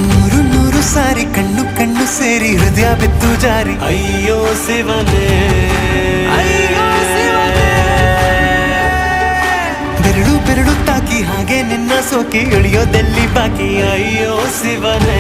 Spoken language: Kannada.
ನೂರು ನೂರು ಸಾರಿ ಕಣ್ಣು ಕಣ್ಣು ಸೇರಿ ಹೃದಯ ಬಿದ್ದು ಜಾರಿ ಅಯ್ಯೋ ಶಿವನೇ, ಬೆರಳು ಬೆರಳು ತಾಕಿ ಹಾಗೆ ನಿನ್ನ ಸೋಕಿ ಇಳಿಯೋದೆಲ್ಲಿ ಬಾಕಿ ಅಯ್ಯೋ ಶಿವನೇ.